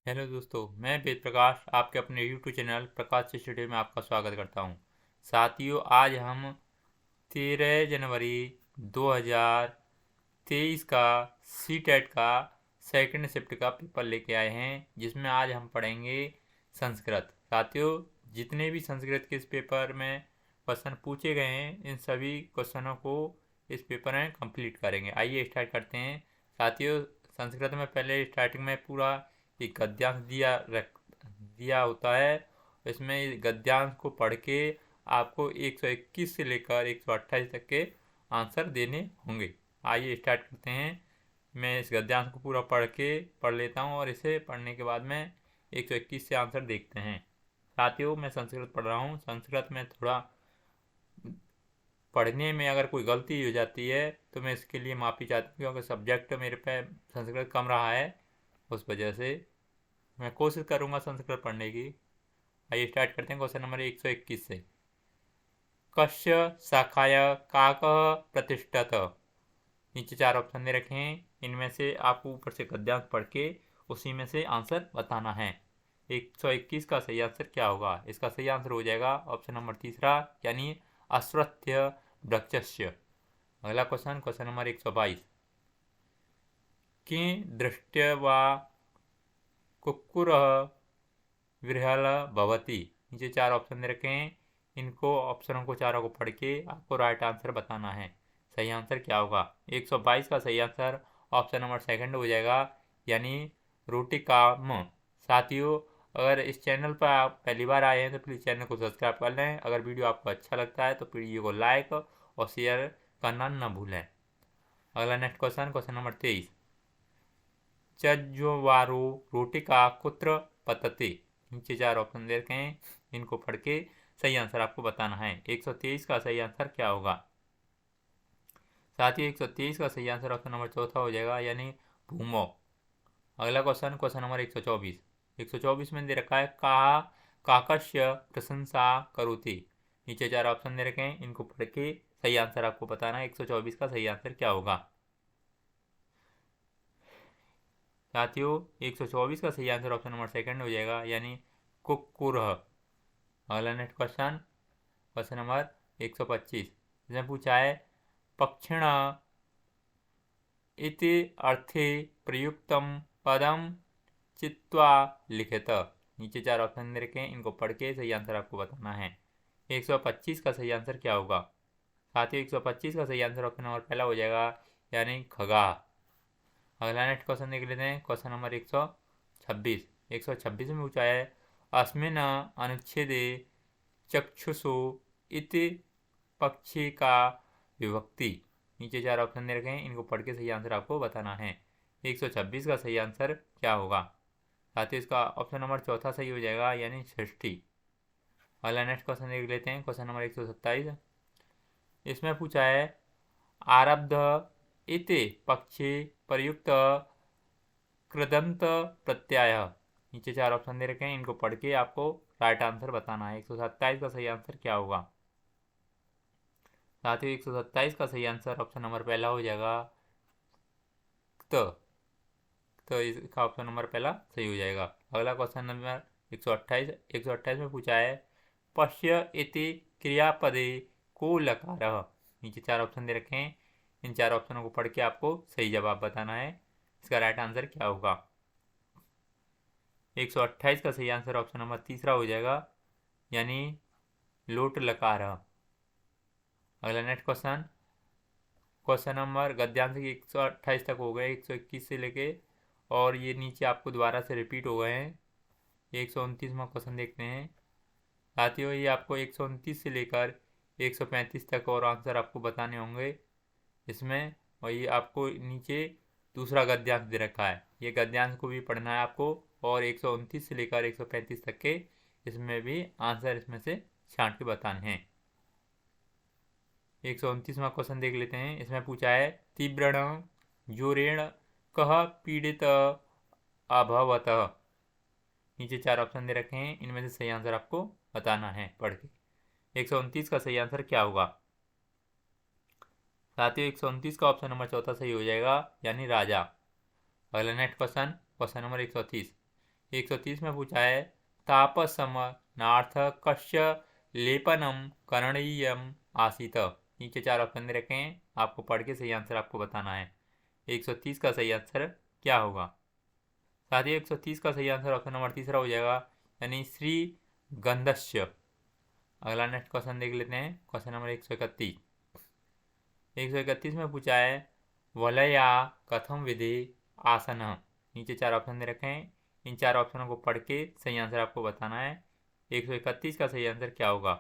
Hello दोस्तों, मैं वेद प्रकाश आपके अपने यूट्यूब चैनल प्रकाश स्टूडियो में आपका स्वागत करता हूं। साथियों, आज हम 13 जनवरी 2023 का सी टेट का सेकंड शिफ्ट का पेपर लेके आए हैं, जिसमें आज हम पढ़ेंगे संस्कृत। साथियों, जितने भी संस्कृत के इस पेपर में क्वेश्चन पूछे गए हैं, इन सभी क्वेश्चनों को इस पेपर में कंप्लीट करेंगे। आइए स्टार्ट करते हैं। साथियों, संस्कृत में पहले स्टार्टिंग में पूरा एक गद्यांश दिया होता है। इसमें गद्यांश को पढ़ के आपको 121 से लेकर 128 तक के आंसर देने होंगे। आइए स्टार्ट करते हैं। मैं इस गद्यांश को पूरा पढ़ लेता हूँ और इसे पढ़ने के बाद में 121 से आंसर देखते हैं। साथियों, मैं संस्कृत पढ़ रहा हूँ। संस्कृत में थोड़ा पढ़ने में अगर कोई गलती हो जाती है तो मैं इसके लिए माफ़ी चाहता हूँ, क्योंकि सब्जेक्ट मेरे पे संस्कृत कम रहा है। उस वजह से मैं कोशिश करूँगा संस्कृत पढ़ने की। आइए स्टार्ट करते हैं क्वेश्चन नंबर 121 से। कस्य शाखाय काकः प्रतिष्ठत। नीचे 4 ऑप्शन दे रखे हैं, इनमें से आपको ऊपर से गद्यांश पढ़ के उसी में से आंसर बताना है। 121 का सही आंसर क्या होगा? इसका सही आंसर हो जाएगा ऑप्शन नंबर तीसरा, यानी अश्वत्थ वृक्षस्य। अगला क्वेश्चन नंबर 122। कि दृष्ट्या वा कुक्कुरः विरहल भवति। नीचे 4 ऑप्शन दे रखे हैं, इनको ऑप्शनों को चारों को पढ़ के आपको राइट आंसर बताना है। सही आंसर क्या होगा? 122 का सही आंसर ऑप्शन नंबर सेकंड हो जाएगा, यानी रोटी काम। साथियों, अगर इस चैनल पर आप पहली बार आए हैं तो प्लीज़ चैनल को सब्सक्राइब कर लें। अगर वीडियो आपको अच्छा लगता है तो वीडियो को लाइक और शेयर करना न भूलें। अगला नेक्स्ट क्वेश्चन नंबर 23। चज्वारो रोटिका कुत्र पतते। नीचे 4 ऑप्शन दे रखे हैं, इनको पढ़ के सही आंसर आपको बताना है। 123 का सही आंसर क्या होगा? साथ ही 123 का सही आंसर ऑप्शन नंबर चौथा हो जाएगा, यानी भूमो। अगला क्वेश्चन नंबर 124। 124 में दे रखा है कहा काकस्य प्रशंसा करोति। नीचे 4 ऑप्शन दे रखे हैं, इनको पढ़ के सही आंसर आपको बताना है। 124 का सही आंसर क्या होगा? साथियों, 124 का सही आंसर ऑप्शन नंबर सेकंड हो जाएगा, यानी कुक्कुरः। अगला नेक्स्ट क्वेश्चन नंबर 125। इसमें पूछा है पक्षिण इति अर्थे प्रयुक्तम पदम चित्वा लिखित। नीचे 4 ऑप्शन दे रखे हैं, इनको पढ़ के सही आंसर आपको बताना है। 125 का सही आंसर क्या होगा? साथियों, 125 का सही आंसर ऑप्शन नंबर पहला हो जाएगा, यानी खगा। अगला नेक्स्ट क्वेश्चन देख लेते हैं। Question number 126। 126 में पूछा है अस्मिन् अनुच्छेदे चक्षुषु इति पक्षी का विभक्ति। नीचे 4 ऑप्शन दे रखे हैं, इनको पढ़ के सही आंसर आपको बताना है। 126 का सही आंसर क्या होगा? साथ ही इसका ऑप्शन नंबर चौथा सही हो जाएगा, यानी षष्ठी। अगला नेक्स्ट क्वेश्चन देख लेते हैं। Question number 127। इसमें पूछा है आरब्ध इति पक्षी प्रयुक्त कृदंत प्रत्यय। नीचे 4 ऑप्शन दे रखे हैं, इनको पढ़ के आपको राइट आंसर बताना है। 127 का सही आंसर क्या होगा? साथ ही 127 का सही आंसर ऑप्शन नंबर पहला हो जाएगा, तो इसका ऑप्शन नंबर पहला सही हो जाएगा। अगला क्वेश्चन नंबर 128। 128 में पूछा है पश्य इति क्रियापदे को लकारः। नीचे 4 ऑप्शन दे रखे हैं, इन 4 ऑप्शनों को पढ़ के आपको सही जवाब बताना है। इसका राइट आंसर क्या होगा? 128 का सही आंसर ऑप्शन नंबर तीसरा हो जाएगा, यानी लोट लकारः। अगला नेक्स्ट क्वेश्चन नंबर गद्यांश की 128 तक हो गए, 121 से लेके, और ये नीचे आपको दोबारा से रिपीट हो गए हैं। 129वां क्वेश्चन देखते हैं। साथियों, ये आपको 129 से लेकर 135 तक और आंसर आपको बताने होंगे इसमें। और ये आपको नीचे दूसरा गद्यांश दे रखा है, ये गद्यांश को भी पढ़ना है आपको। और 129 से लेकर 135 तक के इसमें भी आंसर इसमें से छांट के बताने हैं। 129वां क्वेश्चन देख लेते हैं। इसमें पूछा है तीव्रण जोरेण कह पीड़ित अभवत। नीचे 4 ऑप्शन दे रखे हैं, इनमें से सही आंसर आपको बताना है पढ़ के। 129 का सही आंसर क्या होगा? साथियों, 129 का ऑप्शन नंबर चौथा सही हो जाएगा, यानी राजा। अगला नेक्स्ट क्वेश्चन नंबर 130। 130 में पूछा है तापसमनार्थकस्य लेपनम करणीयम आसीत। नीचे 4 ऑप्शन दे रखे हैं, आपको पढ़ के सही आंसर आपको बताना है। 130 का सही आंसर क्या होगा? साथ ही 130 का सही आंसर ऑप्शन नंबर तीसरा हो जाएगा, यानी श्री गंधस्य। अगला नेक्स्ट क्वेश्चन देख लेते हैं, क्वेश्चन नंबर 131। 131 में पूछा है वलया कथम विधि आसन। नीचे 4 ऑप्शन दे रखे हैं, इन 4 ऑप्शनों को पढ़ के सही आंसर आपको बताना है। 131 का सही आंसर क्या होगा?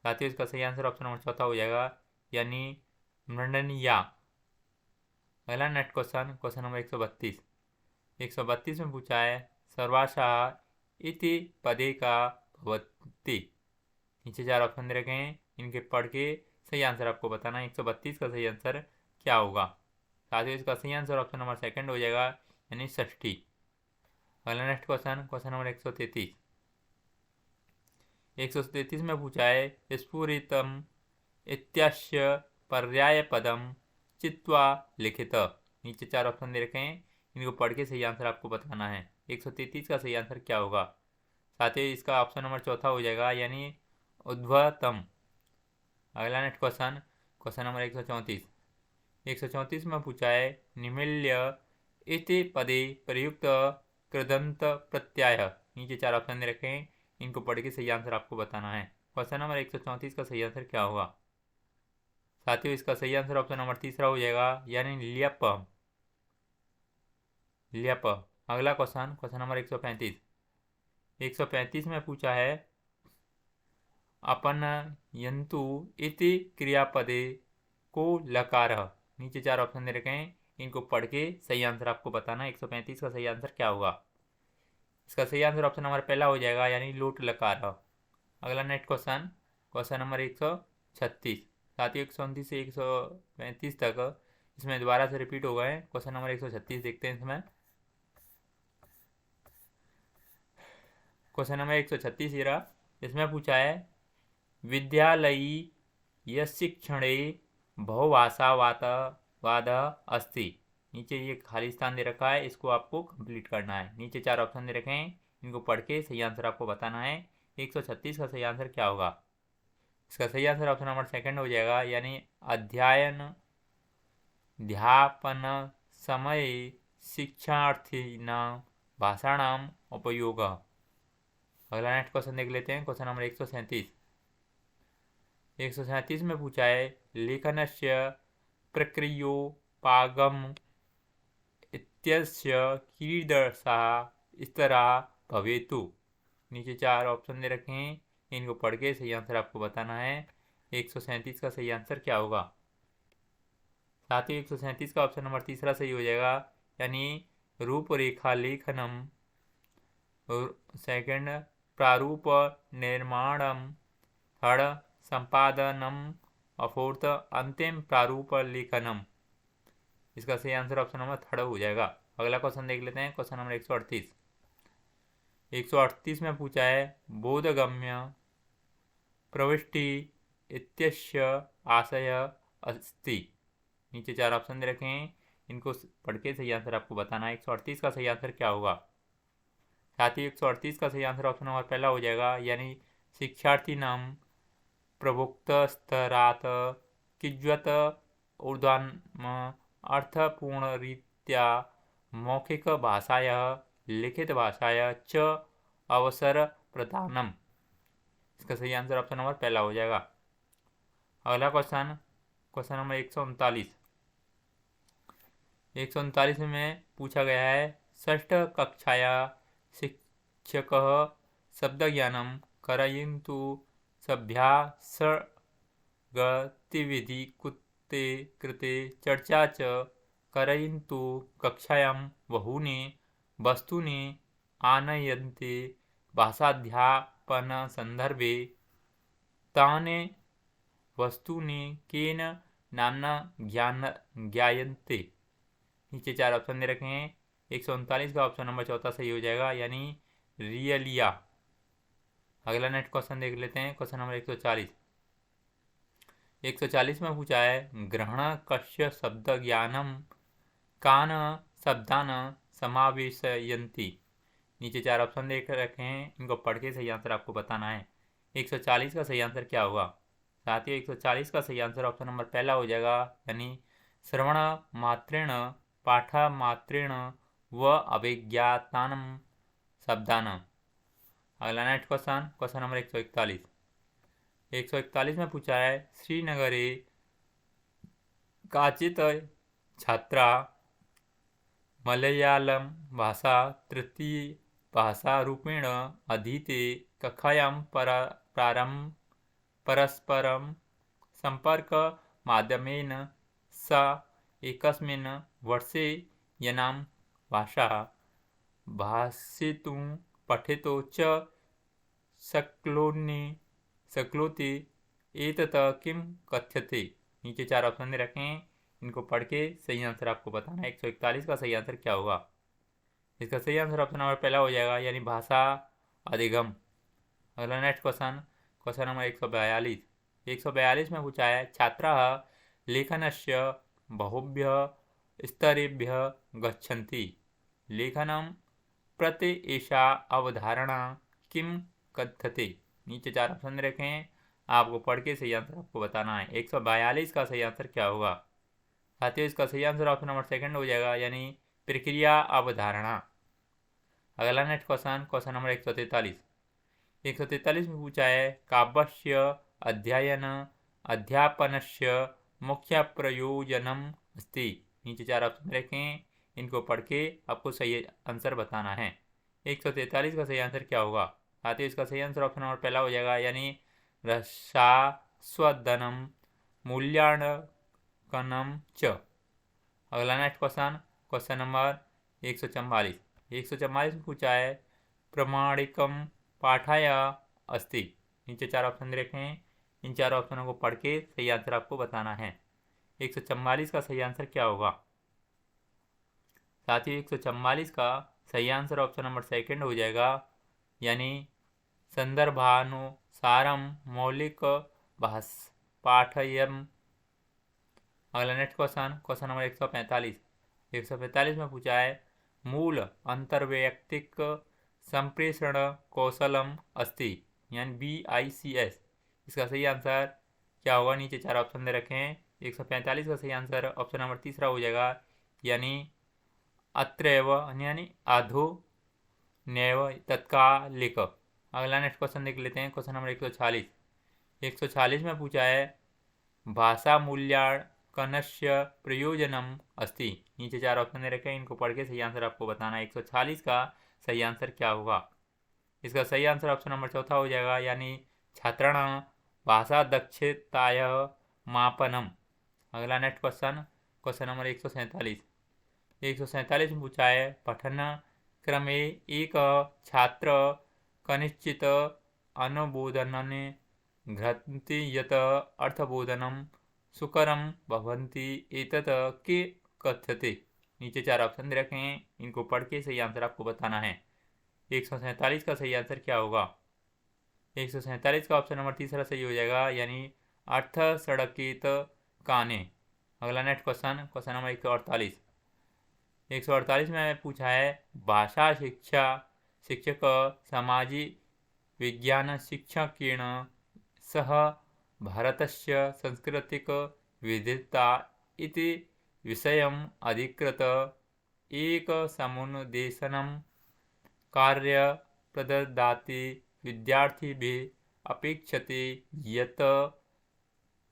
साथियों इसका सही आंसर ऑप्शन नंबर चौथा हो जाएगा, यानी मृण्मयी। अगला नेक्स्ट क्वेश्चन, क्वेश्चन नंबर 132। 132 में पूछा है सर्वाशाः इति पदे का भवति। नीचे 4 ऑप्शन दे रखे हैं, इनके पढ़ के सही आंसर आपको बताना है। 132 का सही आंसर क्या होगा? साथियों इसका सही आंसर ऑप्शन नंबर सेकंड हो जाएगा, यानी षष्ठी। अगला नेक्स्ट क्वेश्चन, क्वेश्चन नंबर 133। 133 में पूछा है स्फुरितम इत्यस्य पर्यायपदम चित्वा लिखित। नीचे 4 ऑप्शन दे रखे हैं, इनको पढ़ के सही आंसर आपको बताना है। 133 का सही आंसर क्या होगा? साथ ही इसका ऑप्शन नंबर चौथा हो जाएगा, यानी उद्भतम। अगला नेक्स्ट क्वेश्चन, क्वेश्चन नंबर 134। 134 में पूछा है निमील्य इति पदे प्रयुक्त कृदंत प्रत्यय। नीचे 4 ऑप्शन दे रखे हैं, इनको पढ़ के सही आंसर आपको बताना है। क्वेश्चन नंबर 134 का सही आंसर क्या होगा? साथियों इसका सही आंसर ऑप्शन नंबर तीसरा हो जाएगा, यानी ल्यप। ल्यप। अगला क्वेश्चन, क्वेश्चन नंबर 135। 135 में पूछा है अपनयन्तु इति क्रियापदे को लकार। नीचे 4 ऑप्शन दे रखे हैं, इनको पढ़ के सही आंसर आपको बताना है। 135 का सही आंसर क्या होगा? इसका सही आंसर ऑप्शन नंबर पहला हो जाएगा, यानी लोट लकार। अगला नेक्स्ट क्वेश्चन, क्वेश्चन नंबर 136। साथियों 129 से 135 तक इसमें दोबारा से रिपीट हो गए। क्वेश्चन नंबर 136 देखते हैं इसमें। क्वेश्चन नंबर 136 ये रहा। इसमें पूछा है विद्यालयी यशिक्षणे बहुभाषावाद अस्ति। नीचे ये खाली स्थान दे रखा है, इसको आपको कंप्लीट करना है। नीचे 4 ऑप्शन दे रखे हैं, इनको पढ़ के सही आंसर आपको बताना है। 136 का सही आंसर क्या होगा? इसका सही आंसर ऑप्शन नंबर सेकंड हो जाएगा, यानी अध्ययन ध्यापन समय शिक्षार्थीनां भाषाणाम उपयोग। अगला नेक्स्ट क्वेश्चन देख लेते हैं, क्वेश्चन नंबर 137। 137 में पूछा है लेखनस्य प्रक्रियोपागम इत्यस्य कीदृशः स्तरः भवेतु। नीचे 4 ऑप्शन दे रखे हैं, इनको पढ़ के सही आंसर आपको बताना है। 137 का सही आंसर क्या होगा? साथ ही 137 का ऑप्शन नंबर तीसरा सही हो जाएगा, यानी रूपरेखा लेखनम। सेकंड प्रारूप निर्माणम। थर्ड संपादनम। और फोर्थ अंतिम प्रारूप लेखनम। इसका सही आंसर ऑप्शन नंबर थर्ड हो जाएगा। अगला क्वेश्चन देख लेते हैं, क्वेश्चन नंबर 138। 138 में पूछा है बोधगम्य प्रविष्टि इत्यस्य आशय अस्ति। नीचे 4 ऑप्शन दे रखे हैं, इनको पढ़ के सही आंसर आपको बताना है। 138 का सही आंसर क्या होगा? साथ ही 138 का सही आंसर ऑप्शन नंबर पहला हो जाएगा, यानी शिक्षार्थी नाम प्रभुक्त स्तरात किज्वत ऊर्ध्वम अर्थपूर्ण रीत्या मौखिक भाषाया लिखित भाषाया च अवसर प्रदानम। इसका सही आंसर ऑप्शन नंबर पहला हो जाएगा। अगला क्वेश्चन, क्वेश्चन नंबर 139। 139 में पूछा गया है षष्ठ कक्षाया शिक्षकः शब्दज्ञानं कारयन्तु सभ्यास गतिविधि कृते चर्चा च कारयन्तु कक्षायां बहूनि वस्तूनि आनयन्ति भाषाध्यापनसन्दर्भे तानि वस्तूनि केन नाम्ना ज्ञायन्ते। नीचे 4 ऑप्शन दे रखे हैं, 139 का ऑप्शन नंबर चौथा सही हो जाएगा, यानी रियलिया। अगला नेक्स्ट क्वेश्चन देख लेते हैं, क्वेश्चन नंबर 140। 140 में पूछा है ग्रहण कस्य शब्द ज्ञानम कान शब्दान समावेशयन्ति। नीचे 4 ऑप्शन देख रखे हैं, इनको पढ़ के सही आंसर आपको बताना है। 140 का सही आंसर क्या होगा? साथियों 140 का सही आंसर ऑप्शन नंबर पहला हो जाएगा, यानी श्रवण मात्रेण पाठ मात्रेण व अभिज्ञातानम शब्दानम। अगला नेक्स्ट क्वेश्चन नंबर 141 में पूछा है, श्रीनगरे काचित छात्रा मलयालम भाषा तृतीय भाषा रूपेण अधीते कक्षायां परस्परं संपर्क माध्यमेन सा एकस्मिन् वर्षे यनां भाषा भाषितुं पठितो च शक्नोति एतत् किं कथ्यते? नीचे 4 ऑप्शन दे रखे हैं, इनको पढ़ के सही आंसर आपको बताना है। 141 का सही आंसर क्या होगा? इसका सही आंसर ऑप्शन नंबर पहला हो जाएगा, यानी भाषा अधिगम। अगला नेक्स्ट क्वेश्चन नंबर 142 में पूछा है, छात्राः लेखनस्य बहुभ्यः स्तरेभ्यः गच्छन्ति, लेखनं प्रति एषा अवधारणा किं कथ्यते? नीचे 4 ऑप्शन रखे हैं, आपको पढ़ के सही आंसर आपको बताना है। 142 का सही आंसर क्या होगा? साथियों इसका सही आंसर ऑप्शन नंबर सेकंड हो जाएगा, यानी प्रक्रिया अवधारणा। अगला नेक्स्ट क्वेश्चन नंबर 143 में पूछा है, काव्यस्य अध्ययन अध्यापनस्य मुख्य प्रयोजनम अस्ति। नीचे 4 ऑप्शन रखें, इनको पढ़ के आपको सही आंसर बताना है। 143 का सही आंसर क्या होगा? साथियों इसका सही आंसर ऑप्शन नंबर पहला हो जाएगा, यानी रसास्वादनम मूल्यांकनम च। अगला नेक्स्ट क्वेश्चन नंबर 144 में पूछा है, प्रमाणिकम पाठाय अस्ति। नीचे 4 ऑप्शन रखे हैं, इन 4 ऑप्शनों को पढ़ के सही आंसर आपको बताना है। 144 का सही आंसर क्या होगा? साथियों 144 का सही आंसर ऑप्शन नंबर सेकंड हो जाएगा, यानी संदर्भानुसारम मौलिक पाठयम। अगला नेक्स्ट क्वेश्चन नंबर 145 में पूछा है, मूल अंतर्वैयक्तिक संप्रेषण कौशलम अस्ति, यानी BICS। इसका सही आंसर क्या होगा? नीचे 4 ऑप्शन दे रखे हैं। 145 का सही आंसर ऑप्शन नंबर तीसरा हो जाएगा, यानी अत्रैव, यानी आधो नैव तत्कालिक। अगला नेक्स्ट क्वेश्चन देख लेते हैं, क्वेश्चन नंबर 146 में पूछा है, भाषा मूल्यांकनस्य प्रयोजनम अस्ति। नीचे 4 ऑप्शन दे रखे हैं, इनको पढ़ के सही आंसर आपको बताना है। 146 का सही आंसर क्या होगा? इसका सही आंसर ऑप्शन नंबर चौथा हो जाएगा, यानी छात्राणां भाषा दक्षताय मापनम। अगला नेक्स्ट क्वेश्चन नंबर 147 में पूछा है, पठन क्रमे एक छात्र कनिश्चित अनुबोधनने घ्रन्ति यत अर्थबोधनम सुकरम भवन्ति एतत् के कथ्यते। नीचे 4 ऑप्शन दे रखे हैं, इनको पढ़ के सही आंसर आपको बताना है। 147 का सही आंसर क्या होगा? 147 का ऑप्शन नंबर तीसरा सही हो जाएगा, यानी अर्थ सड़कित काने। अगला नेक्स्ट क्वेश्चन नंबर 148 में पूछा है, भाषा शिक्षक सामाजिक विज्ञान शिक्षकेन सह भारतस्य सांस्कृतिक विविधता इति विषयम् अधिकृत एक समुन्देशनं कार्य प्रददाति विद्यार्थिभिः अपेक्षते यत्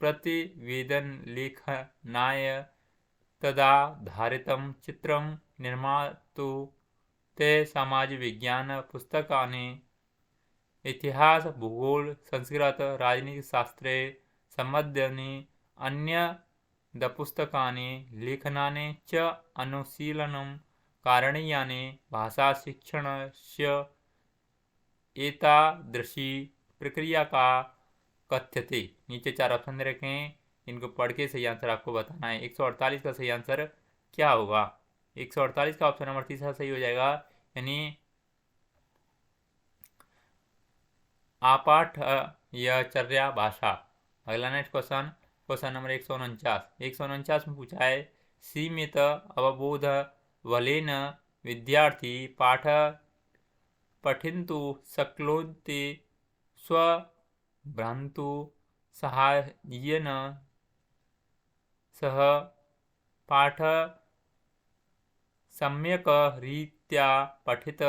प्रतिवेदनलेखनाय तदाधारितं चित्रं निर्मातु ते समाजविज्ञानपुस्तकानि इतिहास भूगोल संस्कृत राजनीतिशास्त्रे सम्बद्धानि अन्यदपुस्तकानि लेखनानि च अनुशीलनं कारणीयानि भाषाशिक्षणस्य एतादृशी प्रक्रिया का कथ्यते। नीचे 4 ऑप्शन दे रखे हैं, इनको पढ़ के सही आंसर आपको बताना है। 148 का सही आंसर क्या होगा? 148 का ऑप्शन नंबर तीसरा सही हो जाएगा, यानी आपाठ या चर्या भाषा। अगला नेक्स्ट क्वेश्चन नंबर 149 में पूछा है, सीमित अवबोध बलेन विद्यार्थी पाठ पठन्तु शक्नोति स्वभ्रान्तु साहाय्येन सह पाठ सम्यक रीत्या पठित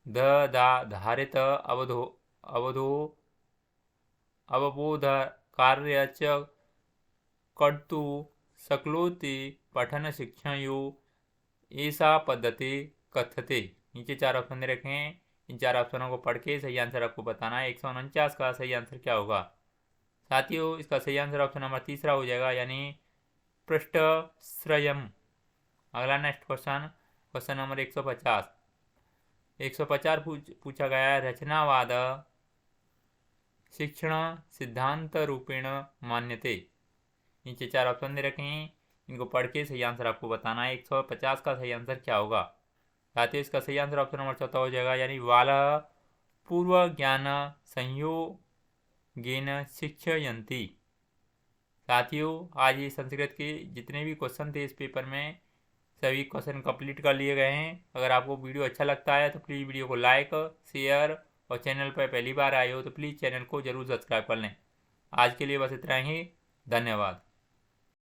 धारित अवबोधकार्य च कर्तु शक्नोति पठनशिक्षणयो ऐसा पद्धति कथ्यते। नीचे 4 ऑप्शन दे रखे हैं, इन 4 ऑप्शनों को पढ़ के सही आंसर आपको बताना है। 149 का सही आंसर क्या होगा साथियों? इसका सही आंसर ऑप्शन नंबर 3 हो जाएगा, यानी पृष्ठश्रयम्। अगला नेक्स्ट क्वेश्चन नंबर 150 पूछा गया है, रचनावाद शिक्षण सिद्धांत रूपेण मान्यते। नीचे 4 ऑप्शन दे रखे हैं, इनको पढ़ के सही आंसर आपको बताना है। 150 का सही आंसर क्या होगा साथियों? इसका सही आंसर ऑप्शन नंबर 4 हो जाएगा, यानी बालः पूर्व ज्ञान संयोगेन शिक्षयन्ति। साथियों आज ये संस्कृत के जितने भी क्वेश्चन थे इस पेपर में सभी क्वेश्चन कंप्लीट कर लिए गए हैं। अगर आपको वीडियो अच्छा लगता है तो प्लीज़ वीडियो को लाइक शेयर और चैनल पर पहली बार आए हो तो प्लीज़ चैनल को जरूर सब्सक्राइब कर लें। आज के लिए बस इतना ही, धन्यवाद।